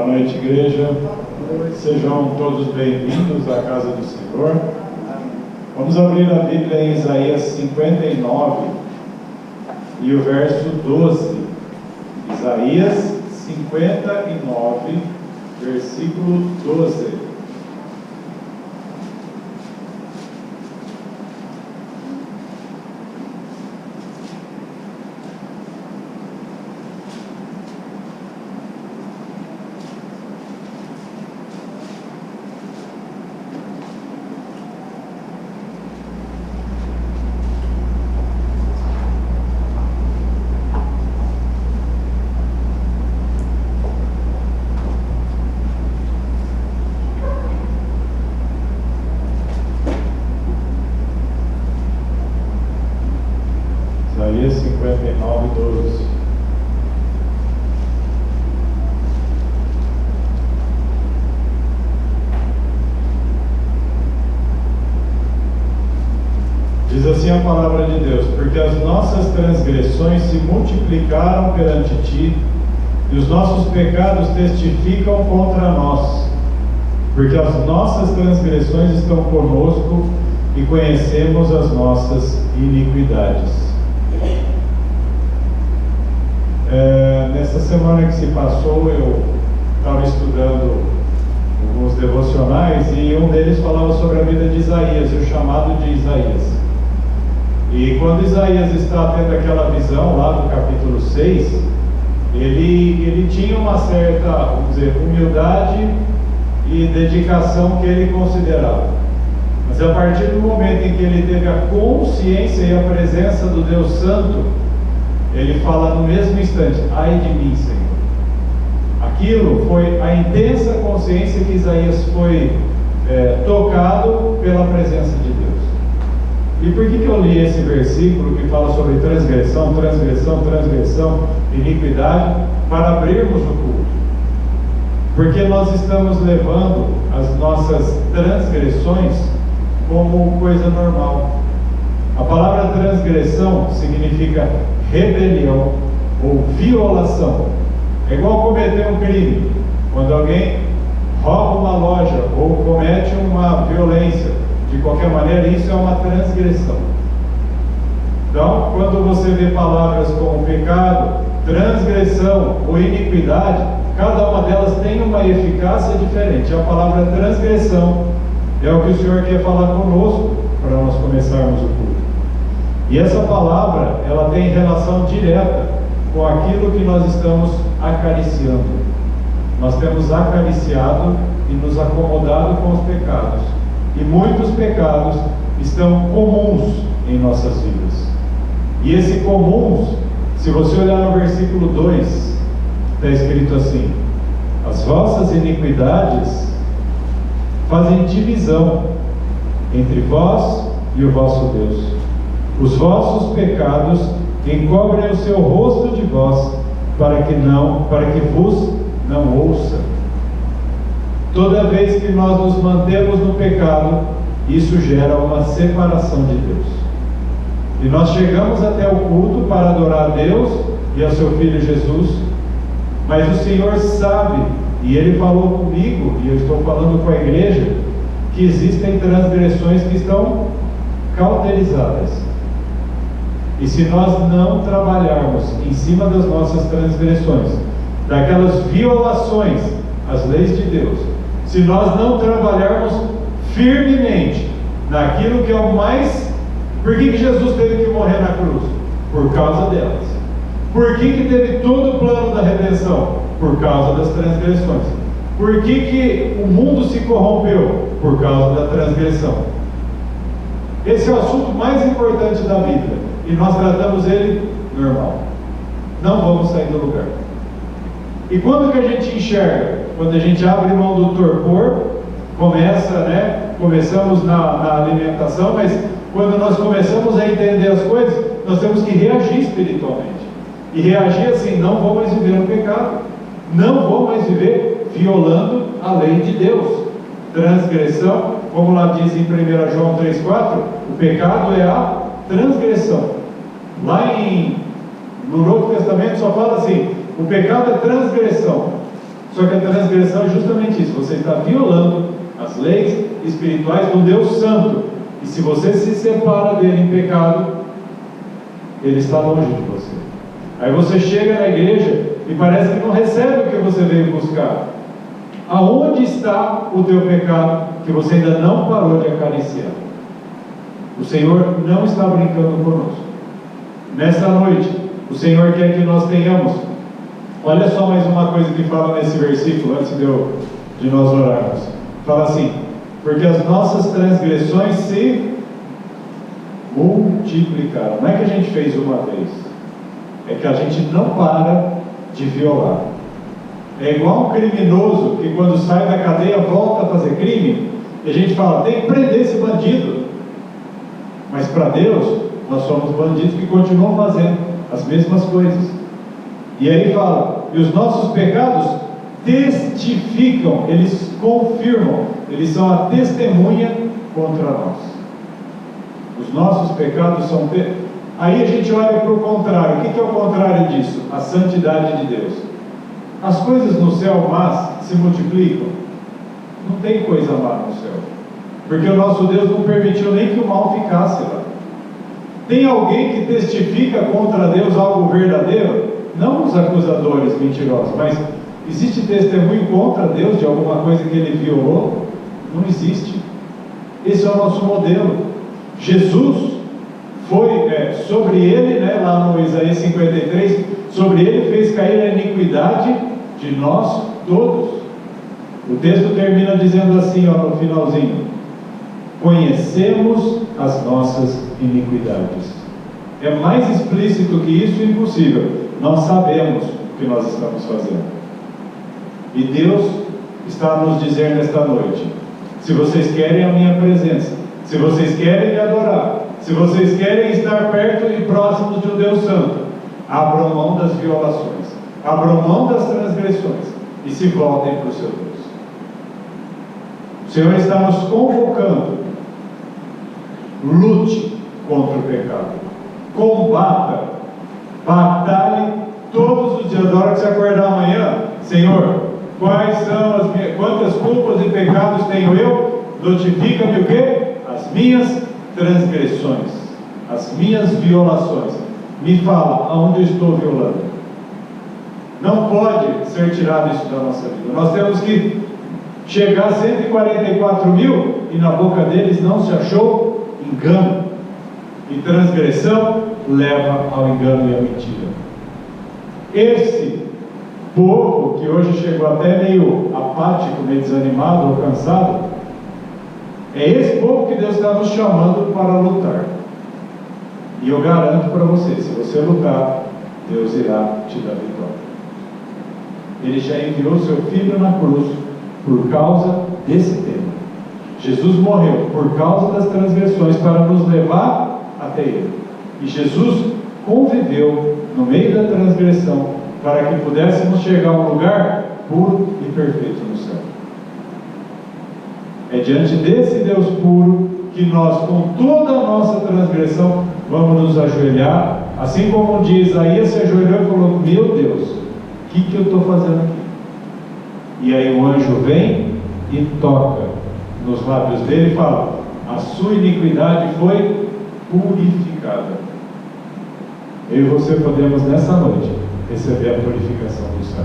Boa noite, igreja. Sejam todos bem-vindos à casa do Senhor. Vamos abrir a Bíblia em Isaías 59 e o verso 12. Isaías 59, versículo 12. Isaías 59, 12. Diz assim a palavra de Deus: porque as nossas transgressões se multiplicaram perante ti, e os nossos pecados testificam contra nós, porque as nossas transgressões estão conosco e conhecemos as nossas iniquidades. Nessa semana que se passou, eu estava estudando alguns devocionais e um deles falava sobre a vida de Isaías e o chamado de Isaías. E quando Isaías está tendo aquela visão lá do capítulo 6, ele tinha uma certa, vamos dizer, humildade e dedicação que ele considerava. Mas a partir do momento em que ele teve a consciência e a presença do Deus Santo, ele fala no mesmo instante: ai de mim, Senhor. Aquilo foi a intensa consciência que Isaías foi tocado pela presença de Deus. E por que eu li esse versículo que fala sobre transgressão, iniquidade, para abrirmos o culto? Porque nós estamos levando as nossas transgressões como coisa normal. A palavra transgressão significa rebelião ou violação. É igual cometer um crime. Quando alguém rouba uma loja ou comete uma violência, de qualquer maneira, isso é uma transgressão. Então, quando você vê palavras como pecado, transgressão ou iniquidade, cada uma delas tem uma eficácia diferente. A palavra transgressão é o que o Senhor quer falar conosco para nós começarmos o culto. E essa palavra, ela tem relação direta com aquilo que nós estamos acariciando. Nós temos acariciado e nos acomodado com os pecados. E muitos pecados estão comuns em nossas vidas. E esse comuns, se você olhar no versículo 2, está escrito assim: as vossas iniquidades fazem divisão entre vós e o vosso Deus. Os vossos pecados encobrem o seu rosto de vós, para que vos não ouça. Toda vez que nós nos mantemos no pecado, isso gera uma separação de Deus. E nós chegamos até o culto para adorar a Deus e a seu Filho Jesus, mas o Senhor sabe, e Ele falou comigo, e eu estou falando com a igreja, que existem transgressões que estão cauterizadas. E se nós não trabalharmos em cima das nossas transgressões, daquelas violações às leis de Deus, se nós não trabalharmos firmemente naquilo que é o mais... Por que Jesus teve que morrer na cruz? Por causa delas. Por que teve todo o plano da redenção? Por causa das transgressões. Por que o mundo se corrompeu? Por causa da transgressão. Esse é o assunto mais importante da Bíblia. E nós tratamos ele normal. Não vamos sair do lugar. E quando que a gente enxerga? Quando a gente abre mão do torpor, começamos na alimentação, mas quando nós começamos a entender as coisas, nós temos que reagir espiritualmente. E reagir assim: não vou mais viver no pecado, não vou mais viver violando a lei de Deus. Transgressão, como lá diz em 1 João 3,4, o pecado é a transgressão. Lá no Novo Testamento só fala assim: o pecado é transgressão. Só que a transgressão é justamente isso: você está violando as leis espirituais do Deus Santo. E se você se separa dele em pecado, ele está longe de você. Aí você chega na igreja e parece que não recebe o que você veio buscar. Aonde está o teu pecado que você ainda não parou de acariciar? O Senhor não está brincando conosco. Nessa noite, o Senhor quer que nós tenhamos. Olha só mais uma coisa que fala nesse versículo, antes de nós orarmos. Fala assim: porque as nossas transgressões se multiplicaram. Não é que a gente fez uma vez, é que a gente não para de violar. É igual um criminoso que quando sai da cadeia volta a fazer crime, e a gente fala, tem que prender esse bandido. Mas para Deus, nós somos bandidos que continuam fazendo as mesmas coisas. E aí fala, e os nossos pecados testificam, eles confirmam, eles são a testemunha contra nós. Os nossos pecados são... Aí a gente olha para o contrário. O que é o contrário disso? A santidade de Deus. As coisas no céu más se multiplicam. Não tem coisa má no céu, porque o nosso Deus não permitiu nem que o mal ficasse lá. Tem alguém que testifica contra Deus algo verdadeiro? Não os acusadores mentirosos, mas existe testemunho contra Deus de alguma coisa que ele violou? Não existe. Esse é o nosso modelo. Jesus foi sobre ele, lá no Isaías 53, sobre ele fez cair a iniquidade de nós todos. O texto termina dizendo assim, no finalzinho: conhecemos as nossas iniquidades. É mais explícito que isso, impossível. Nós sabemos o que nós estamos fazendo. E Deus está a nos dizer nesta noite: se vocês querem a minha presença, se vocês querem me adorar, se vocês querem estar perto e próximos de um Deus Santo, abram mão das violações, abram mão das transgressões e se voltem para o seu Deus. O Senhor está nos convocando. Lute contra o pecado, combata, batalhe todos os dias. Na hora que você acordar amanhã, Senhor, quantas culpas e pecados tenho eu? Notifica-me o quê? As minhas transgressões, as minhas violações. Me fala aonde eu estou violando. Não pode ser tirado isso da nossa vida. Nós temos que chegar a 144 mil e na boca deles não se achou engano. E transgressão leva ao engano e à mentira. Esse povo que hoje chegou até meio apático, meio desanimado ou cansado, é esse povo que Deus está nos chamando para lutar. E eu garanto para você, se você lutar, Deus irá te dar vitória. Ele já enviou seu Filho na cruz por causa desse tema. Jesus morreu por causa das transgressões para nos levar até Ele. E Jesus conviveu no meio da transgressão para que pudéssemos chegar a um lugar puro e perfeito no céu. É diante desse Deus puro que nós, com toda a nossa transgressão, vamos nos ajoelhar, assim como um dia Isaías se ajoelhou e falou: meu Deus, o que eu estou fazendo aqui? E aí o anjo vem e toca nos lábios dele e fala: a sua iniquidade foi purificada. Eu e você podemos nessa noite receber a purificação do céu.